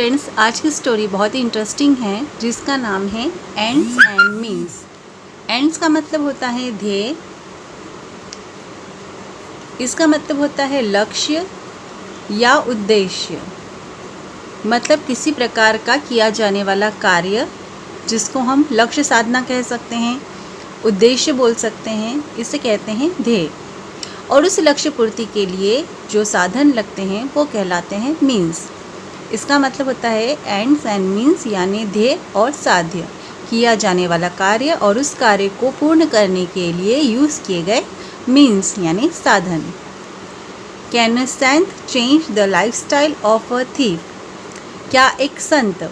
Friends, आज की story बहुत ही इंटरेस्टिंग है जिसका नाम है एंड्स एंड मीन्स। एंड्स का मतलब होता है ध्येय, इसका मतलब होता है लक्ष्य या उद्देश्य, मतलब किसी प्रकार का किया जाने वाला कार्य जिसको हम लक्ष्य साधना कह सकते हैं, उद्देश्य बोल सकते हैं, इसे कहते हैं ध्येय। और उस लक्ष्य पूर्ति के लिए जो साधन लगते हैं वो कहलाते हैं मीन्स। इसका मतलब होता है एंड्स एंड मीन्स यानी ध्येय और साध्य, किया जाने वाला कार्य और उस कार्य को पूर्ण करने के लिए यूज़ किए गए मीन्स यानी साधन। Can a saint change the lifestyle of a thief? क्या एक संत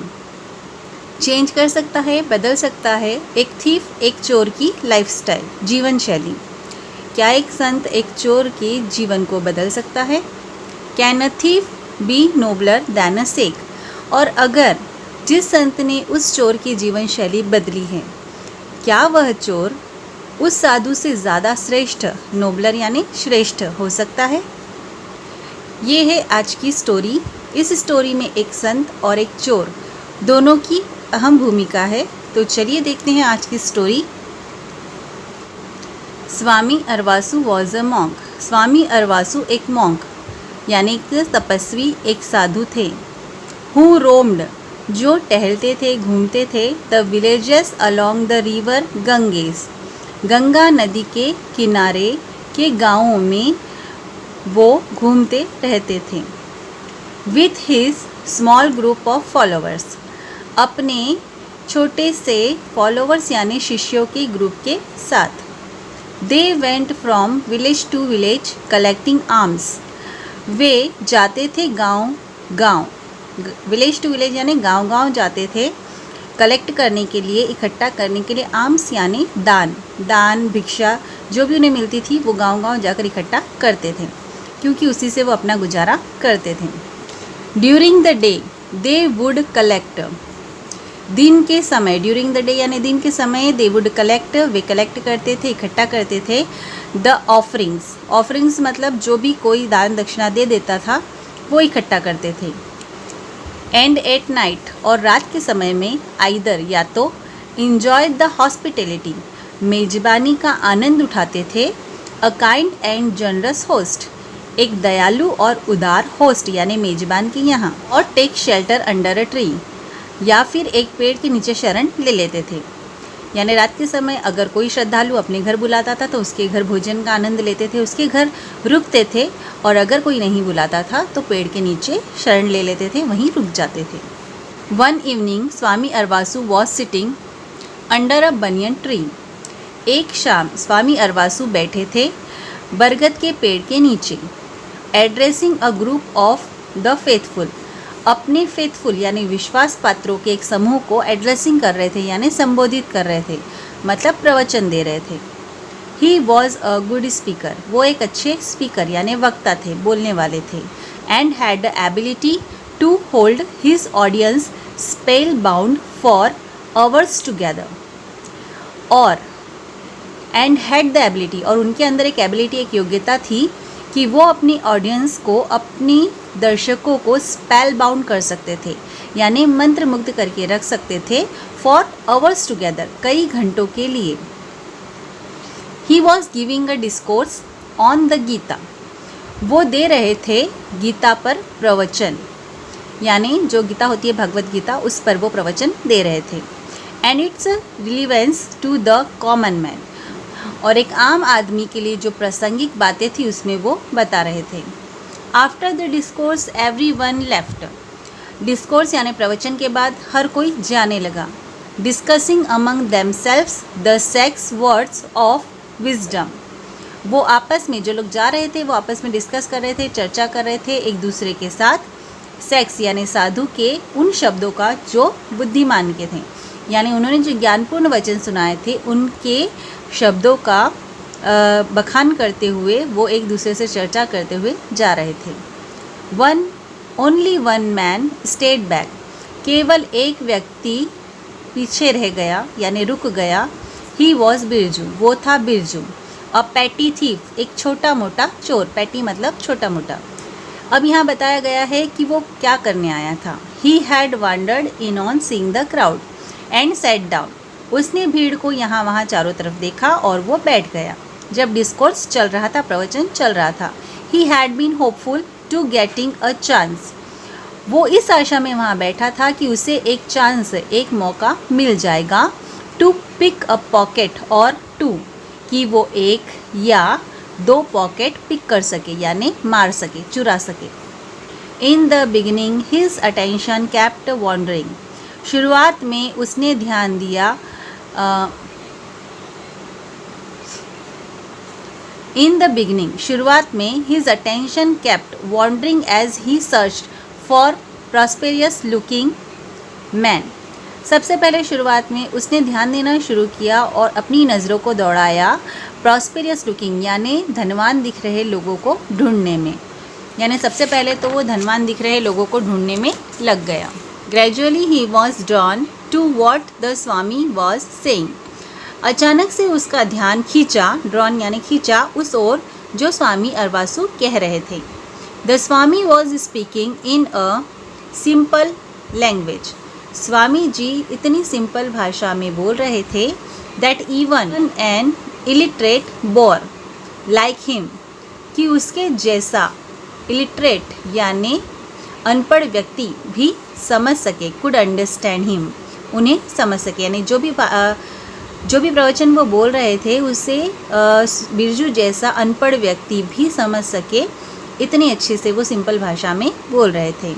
चेंज कर सकता है, बदल सकता है एक थीफ, एक चोर की लाइफस्टाइल, जीवन शैली? क्या एक संत एक चोर के जीवन को बदल सकता है? Can a thief be nobler than a sage? और अगर जिस संत ने उस चोर की जीवन शैली बदली है, क्या वह चोर उस साधु से ज़्यादा श्रेष्ठ, नोबलर यानी श्रेष्ठ हो सकता है? ये है आज की स्टोरी। इस स्टोरी में एक संत और एक चोर दोनों की अहम भूमिका है। तो चलिए देखते हैं आज की story. Swami अरवासु was a monk. Swami Arvasu एक मॉन्क यानी एक तपस्वी, एक साधु थे। हु रोम्ड, जो टहलते थे, घूमते थे, the villages along the river Ganges, Ganga नदी के किनारे के गाँवों में वो घूमते रहते थे। With his small group of followers, अपने छोटे से फॉलोअर्स यानी शिष्यों के ग्रुप के साथ। They went from village to village collecting alms, वे जाते थे गांव गांव, विलेज टू विलेज यानी गांव गांव जाते थे कलेक्ट करने के लिए, इकट्ठा करने के लिए। आर्म्स यानी दान, दान भिक्षा जो भी उन्हें मिलती थी वो गांव गांव जाकर इकट्ठा करते थे, क्योंकि उसी से वो अपना गुजारा करते थे। During the day they would collect, दिन के समय, ड्यूरिंग द डे यानी दिन के समय, they would collect, way collect करते थे, इकट्ठा करते थे। द ऑफरिंग्स, ऑफरिंग्स मतलब जो भी कोई दान दक्षिणा दे देता था वो इकट्ठा करते थे। एंड एट नाइट, और रात के समय में, आइदर या तो, इंजॉय द हॉस्पिटैलिटी, मेजबानी का आनंद उठाते थे। A kind and generous host, एक दयालु और उदार होस्ट यानी मेजबान के यहाँ। और take shelter under a tree, या फिर एक पेड़ के नीचे शरण ले लेते थे। यानी रात के समय अगर कोई श्रद्धालु अपने घर बुलाता था तो उसके घर भोजन का आनंद लेते थे, उसके घर रुकते थे, और अगर कोई नहीं बुलाता था तो पेड़ के नीचे शरण ले लेते थे, वहीं रुक जाते थे। One evening Swami अरवासु was sitting under a banyan tree, एक शाम स्वामी अरवासु बैठे थे बरगद के पेड़ के नीचे। Addressing a group of the faithful, अपने फेथफुल यानी विश्वास पात्रों के एक समूह को एड्रेसिंग कर रहे थे यानी संबोधित कर रहे थे, मतलब प्रवचन दे रहे थे। He was a good speaker, वो एक अच्छे स्पीकर यानी वक्ता थे, बोलने वाले थे। And had the ability to hold his audience spellbound for hours together, और एंड हैड द एबिलिटी, और उनके अंदर एक एबिलिटी, एक योग्यता थी कि वो अपनी ऑडियंस को, अपनी दर्शकों को स्पेल बाउंड कर सकते थे यानी मंत्र मुग्ध करके रख सकते थे। फॉर आवर्स टुगेदर, कई घंटों के लिए। He was giving a discourse on the Gita, वो दे रहे थे गीता पर प्रवचन, यानी जो गीता होती है भगवत गीता, उस पर वो प्रवचन दे रहे थे। And its relevance to the common man, और एक आम आदमी के लिए जो प्रासंगिक बातें थी उसमें वो बता रहे थे। After the discourse every one left, discourse यानी प्रवचन के बाद हर कोई जाने लगा। Discussing among themselves the sex words of wisdom, वो आपस में, जो लोग जा रहे थे वो आपस में डिस्कस कर रहे थे, चर्चा कर रहे थे एक दूसरे के साथ, सेक्स यानी साधु के उन शब्दों का जो बुद्धिमान के थे, यानी उन्होंने जो ज्ञानपूर्ण वचन सुनाए थे उनके शब्दों का बखान करते हुए वो एक दूसरे से चर्चा करते हुए जा रहे थे। Only one man stayed back, केवल एक व्यक्ति पीछे रह गया यानी रुक गया। ही वॉज बिरजू, वो था बिरजू। अ पैटी थीफ, एक छोटा मोटा चोर, पैटी मतलब छोटा मोटा। अब यहाँ बताया गया है कि वो क्या करने आया था। He had wandered in on seeing the crowd and sat down. उसने भीड़ को यहाँ वहाँ चारों तरफ देखा और वो बैठ गया. जब डिस्कोर्स चल रहा था, प्रवचन चल रहा था. He had been hopeful to getting a chance. वो इस आशा में वहाँ बैठा था कि उसे एक चांस, एक मौका मिल जाएगा. टू पिक अ पॉकेट और टू, कि वो एक या दो पॉकेट पिक कर सके, यानी मार सके, चुरा सके. In the beginning his attention kept wandering. शुरुआत में उसने ध्यान दिया. इन द बिगिनिंग, शुरुआत में his attention kept wandering as he searched for prosperous looking man. सबसे पहले शुरुआत में उसने ध्यान देना शुरू किया और अपनी नज़रों को दौड़ाया प्रॉस्पेरियस लुकिंग, यानी धनवान दिख रहे लोगों को ढूंढने में. यानी सबसे पहले तो वो धनवान दिख रहे लोगों को ढूंढने में लग गया. Gradually he was drawn to what the Swami was saying. अचानक से उसका ध्यान खींचा, ड्रॉन यानी खींचा, उस ओर जो स्वामी अरवासु कह रहे थे. The Swami was speaking in a simple language. Swami ji इतनी सिंपल भाषा में बोल रहे थे that even an illiterate boor like him, कि उसके जैसा इलिटरेट यानी अनपढ़ व्यक्ति भी समझ सके, कुड अंडरस्टैंड हिम, उन्हें समझ सके. यानी जो भी प्रवचन वो बोल रहे थे उसे बिरजू जैसा अनपढ़ व्यक्ति भी समझ सके, इतनी अच्छे से वो सिंपल भाषा में बोल रहे थे.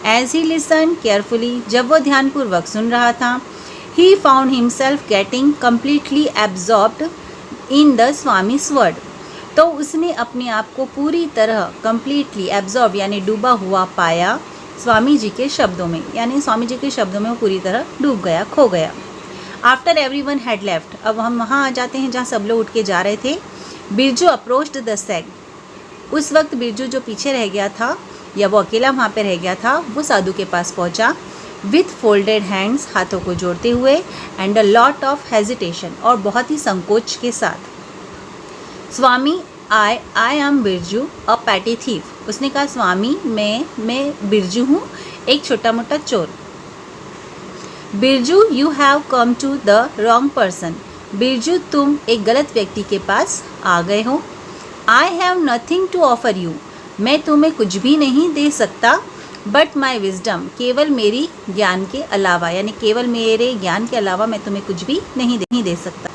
एज ही लिसन केयरफुली, जब वो ध्यानपूर्वक सुन रहा था, he found himself getting completely absorbed in the Swami's word. तो उसने अपने आप को पूरी तरह कम्प्लीटली एब्जॉर्ब यानी डूबा हुआ पाया स्वामी जी के शब्दों में. यानी स्वामी जी के शब्दों में वो पूरी तरह डूब गया, खो गया. आफ्टर एवरीवन हैड लेफ्ट, अब हम वहाँ आ जाते हैं जहाँ सब लोग उठ के जा रहे थे. बिरजू अप्रोच्ड द सैग. उस वक्त बिरजू जो पीछे रह गया था या वो अकेला वहाँ पे रह गया था, वो साधु के पास पहुँचा. विथ फोल्डेड हैंड्स, हाथों को जोड़ते हुए, and a lot of hesitation, और बहुत ही संकोच के साथ. Swami I am Birju a petty thief. उसने कहा स्वामी मैं बिरजू हूँ, एक छोटा मोटा चोर. Birju you have come to the wrong person. Birju तुम एक गलत व्यक्ति के पास आ गए हो. I have nothing to offer you. मैं तुम्हें कुछ भी नहीं दे सकता. बट माई विजडम, केवल मेरी ज्ञान के अलावा, यानी केवल मेरे ज्ञान के अलावा मैं तुम्हें कुछ भी नहीं दे सकता.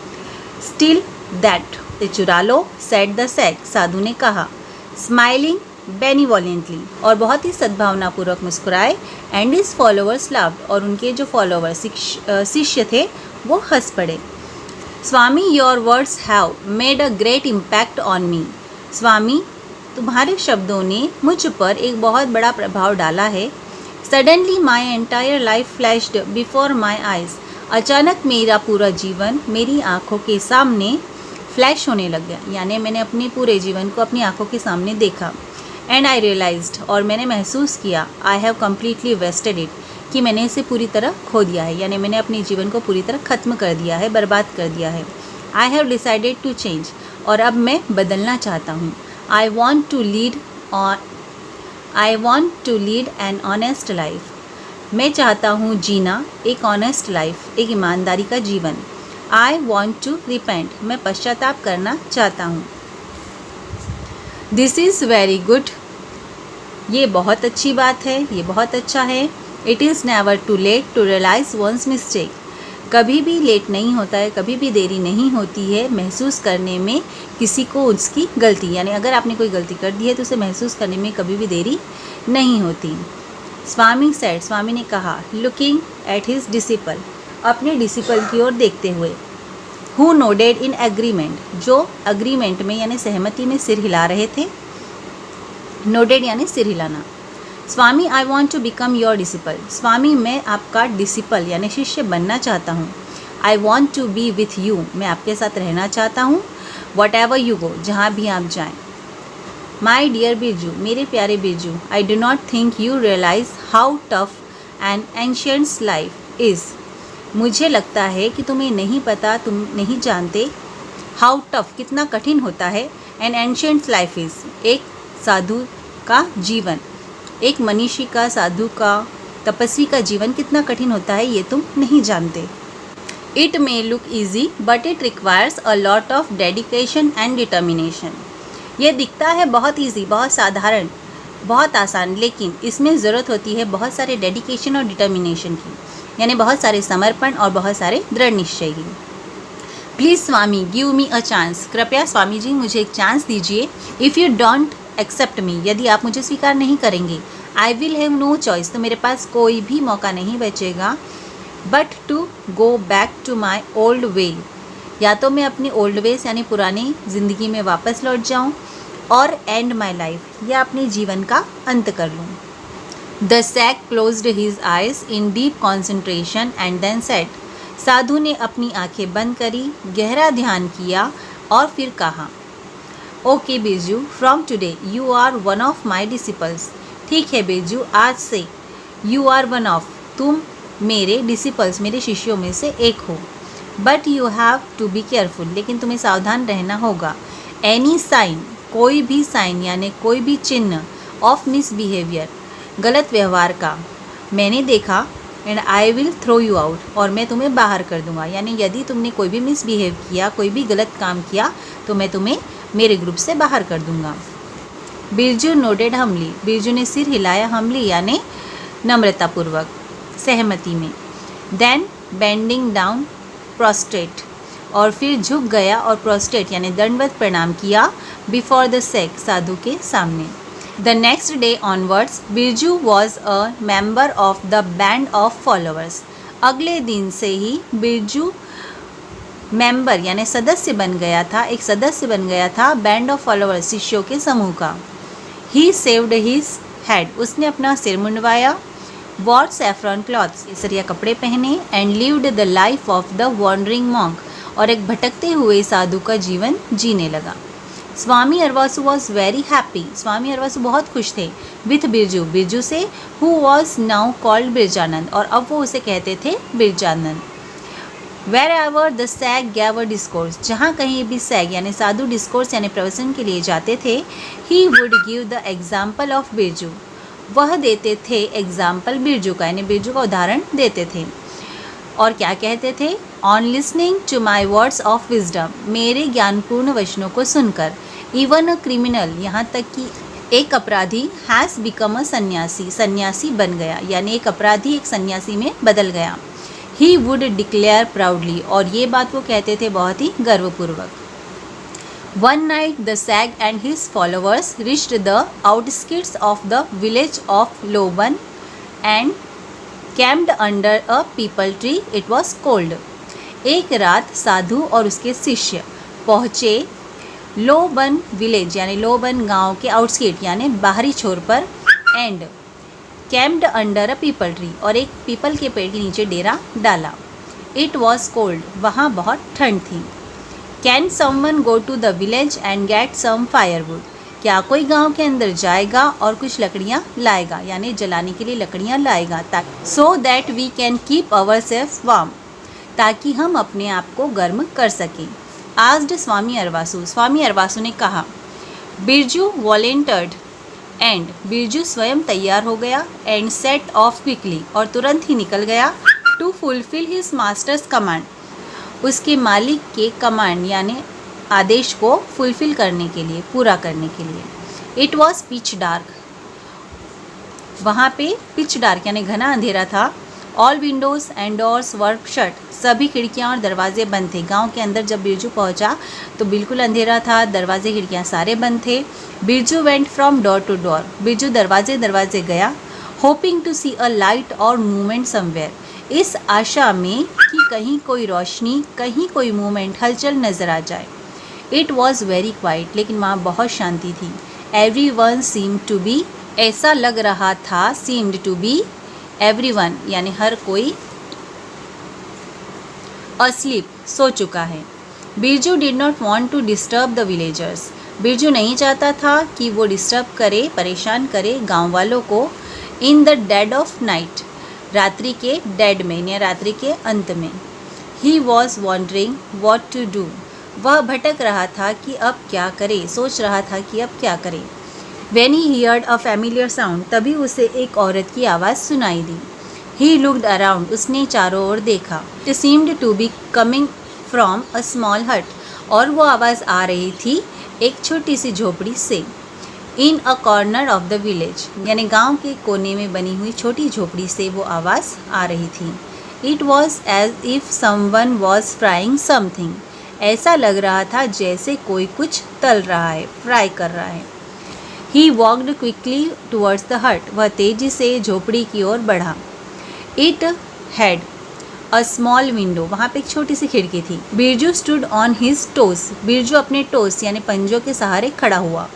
स्टिल दैट, चुरा लो, सेड द सैग, साधु ने कहा. स्माइलिंग बेनिवोलेंटली, और बहुत ही सद्भावनापूर्वक मुस्कुराए. एंड हिज फॉलोअर्स लाफ्ड, और उनके जो फॉलोअर शिष्य थे वो हंस पड़े. Swami your words have made a great impact on me. Swami तुम्हारे शब्दों ने मुझ पर एक बहुत बड़ा प्रभाव डाला है. Suddenly my entire life flashed before my eyes. अचानक मेरा पूरा जीवन मेरी आँखों के सामने फ्लैश होने लग गया, यानी मैंने अपने पूरे जीवन को अपनी आँखों के सामने देखा. एंड आई रियलाइज्ड, और मैंने महसूस किया, I have completely wasted it, कि मैंने इसे पूरी तरह खो दिया है, यानी मैंने अपने जीवन को पूरी तरह ख़त्म कर दिया है, बर्बाद कर दिया है. I have decided to change, और अब मैं बदलना चाहता हूँ. I want to lead an honest life. मैं चाहता हूँ जीना एक ऑनेस्ट लाइफ, एक ईमानदारी का जीवन. आई वॉन्ट टू रिपेंट, मैं पश्चाताप करना चाहता हूँ. दिस इज़ वेरी गुड, ये बहुत अच्छी बात है, ये बहुत अच्छा है. It is never too late to realise one's mistake. कभी भी लेट नहीं होता है, कभी भी देरी नहीं होती है महसूस करने में किसी को उसकी गलती, यानी अगर आपने कोई गलती कर दी है तो उसे महसूस करने में कभी भी देरी नहीं होती. स्वामी सेड, स्वामी ने कहा, लुकिंग एट हिज डिसिपल, अपने डिसिपल की ओर देखते हुए. हु नोडेड इन एग्रीमेंट, जो अग्रीमेंट में यानी सहमति में सिर हिला रहे थे. नोडेड यानी सिर हिलाना. Swami I want to become your disciple. Swami मैं आपका डिसिपल यानी शिष्य बनना चाहता हूँ. I want to be with you, मैं आपके साथ रहना चाहता हूँ. वट एवर यू गो, जहाँ भी आप जाएं. माई डियर बिरजू, मेरे प्यारे Birju, I do not think you realise how tough and एंशियंट्स लाइफ इज़. मुझे लगता है कि तुम्हें नहीं पता, तुम नहीं जानते हाउ टफ, कितना कठिन होता है. एंड एंशियंट्स लाइफ इज़, एक साधु का जीवन, एक मनीषी का, साधु का तपस्वी का जीवन कितना कठिन होता है ये तुम नहीं जानते। It may look easy but it requires a lot of dedication and determination. ये दिखता है बहुत ईजी, बहुत साधारण, बहुत आसान, लेकिन इसमें ज़रूरत होती है बहुत सारे डेडिकेशन और डिटर्मिनेशन की, यानी बहुत सारे समर्पण और बहुत सारे दृढ़ निश्चय की। Please Swami give me a chance, कृपया स्वामी जी मुझे एक चांस दीजिए। If you don't accept me, यदि आप मुझे स्वीकार नहीं करेंगे, I will have no choice, तो मेरे पास कोई भी मौका नहीं बचेगा, but to go back to my old way, या तो मैं अपनी ओल्ड वेज यानी पुरानी ज़िंदगी में वापस लौट जाऊँ और एंड माई लाइफ, या अपने जीवन का अंत कर लूँ। The sage closed his eyes in deep concentration and then said, साधु ने अपनी आंखें बंद करी, गहरा ध्यान किया और फिर कहा, okay Birju, from today you are one of my disciples. ठीक है बिरजू, आज से यू आर वन ऑफ, तुम मेरे डिसिपल्स, मेरे शिष्यों में से एक हो। But you have to be careful, लेकिन तुम्हें सावधान रहना होगा। एनी साइन, कोई भी साइन यानी कोई भी चिन्ह ऑफ मिसबिहेवियर, गलत व्यवहार का मैंने देखा, and I will throw you out, और मैं तुम्हें बाहर कर दूंगा। यानी यदि तुमने कोई भी मिसबिहेव किया, कोई भी गलत काम किया, तो मैं तुम्हें मेरे ग्रुप से बाहर कर दूंगा। बिरजू नोडेड हमली, बिरजू ने सिर हिलाया हमली यानी नम्रतापूर्वक, सहमति में। देन बेंडिंग डाउन प्रोस्ट्रेट, और फिर झुक गया और प्रोस्ट्रेट यानी दंडवत प्रणाम किया बिफोर द सैग, साधु के सामने। The next day onwards Birju was a member of the band of followers, अगले दिन से ही बिरजू मेंबर यानी सदस्य बन गया था, एक सदस्य बन गया था बैंड ऑफ फॉलोअर्स, शिष्यों के समूह का। ही सेव्ड हिज हेड, उसने अपना सिर मुंडवाया। वॉर सैफ्रॉन क्लॉथ्स, केसरिया कपड़े पहने। And lived the life of the wandering monk, और एक भटकते हुए साधु का जीवन जीने लगा। Swami अरवासु was very happy, Swami Aravasu बहुत खुश थे। विथ बिरजू, बिरजू से, who was now called Birjanand, और अब वो उसे कहते थे Birjanand. Wherever the sage gave a discourse, जहाँ कहीं भी सैग यानी साधु डिस्कोर्स यानी प्रवचन के लिए जाते थे, he would give the example of Birju, वह देते थे एग्जाम्पल बिरजू का, यानी बिरजू का उदाहरण देते थे। और क्या कहते थे? On listening to my words of wisdom, मेरे ज्ञानपूर्ण वचनों को सुनकर। इवन अ क्रिमिनल, यहाँ तक कि एक अपराधी हैज़ बिकम अ सन्यासी, सन्यासी बन गया, यानी एक अपराधी एक सन्यासी में बदल गया। ही वुड डिक्लेयर प्राउडली, और ये बात वो कहते थे बहुत ही गर्वपूर्वक। One night the sag and his followers reached the outskirts of the village of Loban and camped under a peepal tree. It was cold. एक रात साधु और उसके शिष्य पहुँचे लोबन विलेज यानी लोबन गांव के आउटस्किट यानी बाहरी छोर पर, and camped under a peepal tree, और एक पीपल के पेड़ के नीचे डेरा डाला। इट वॉज कोल्ड, वहाँ बहुत ठंड थी। Can someone go to the village and get some firewood, क्या कोई गांव के अंदर जाएगा और कुछ लकड़ियाँ लाएगा, यानी जलाने के लिए लकड़ियाँ लाएगा, ताकि so that we can keep our self warm, ताकि हम अपने आप को गर्म कर सकें। आस्क्ड स्वामी अरवासु, स्वामी अरवासु ने कहा। बिरजू वॉलेंटर्ड, एंड बिरजू स्वयं तैयार हो गया। एंड सेट ऑफ क्विकली, और तुरंत ही निकल गया। To fulfil his master's command, उसके मालिक के कमांड यानी आदेश को फुलफिल करने के लिए, पूरा करने के लिए। इट वॉज पिच डार्क, वहाँ पे पिच डार्क यानी घना अंधेरा था। All Windows and doors were shut, सभी खिड़कियाँ और दरवाजे बंद थे। गांव के अंदर जब बिरजू पहुँचा तो बिल्कुल अंधेरा था, दरवाजे खिड़कियाँ सारे बंद थे। Birju went from door to door, Birju दरवाजे दरवाजे गया। Hoping to see a light or movement somewhere, इस आशा में कि कहीं कोई रोशनी, कहीं कोई मूवमेंट, हलचल नज़र आ जाए। इट वॉज़ वेरी क्वाइट, लेकिन वहाँ बहुत शांति थी। Everyone seemed to be, ऐसा लग रहा था, seemed to be, everyone यानी हर कोई, अस्लीप, सो चुका है। Birju did not want to disturb the villagers, Birju नहीं चाहता था कि वो डिस्टर्ब करे, परेशान करे गाँव वालों को। In the dead of night, रात्रि के डेड में या रात्रि के अंत में। He was wondering what to do, वह भटक रहा था कि अब क्या करे, सोच रहा था कि अब क्या करे। When he heard a familiar sound, तभी उसे एक औरत की आवाज़ सुनाई दी। ही लुक्ड अराउंड, उसने चारों ओर देखा। It seemed to be coming from a small hut, और वो आवाज़ आ रही थी एक छोटी सी झोपड़ी से। In a corner of the village, यानी गांव के कोने में बनी हुई छोटी झोपड़ी से वो आवाज़ आ रही थी। It was as if someone was frying something, ऐसा लग रहा था जैसे कोई कुछ तल रहा है, फ्राई कर रहा है। He walked quickly towards the hut, वह तेजी से झोपड़ी की ओर बढ़ा। It had a small window, वहाँ पे एक छोटी सी खिड़की थी। Birju stood on his toes, Birju अपने टोस यानी पंजों के सहारे खड़ा हुआ।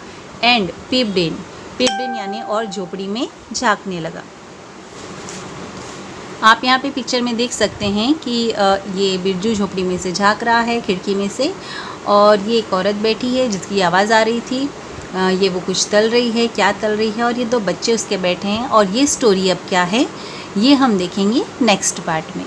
एंड पीप्ड इन यानी और झोपड़ी में झांकने लगा। आप यहाँ पे पिक्चर में देख सकते हैं कि ये बिरजू झोपड़ी में से झांक रहा है खिड़की में से, और ये एक औरत बैठी है जिसकी आवाज़ आ रही थी। ये वो कुछ तल रही है, क्या तल रही है, और ये दो बच्चे उसके बैठे हैं। और ये स्टोरी अब क्या है ये हम देखेंगे नेक्स्ट पार्ट में।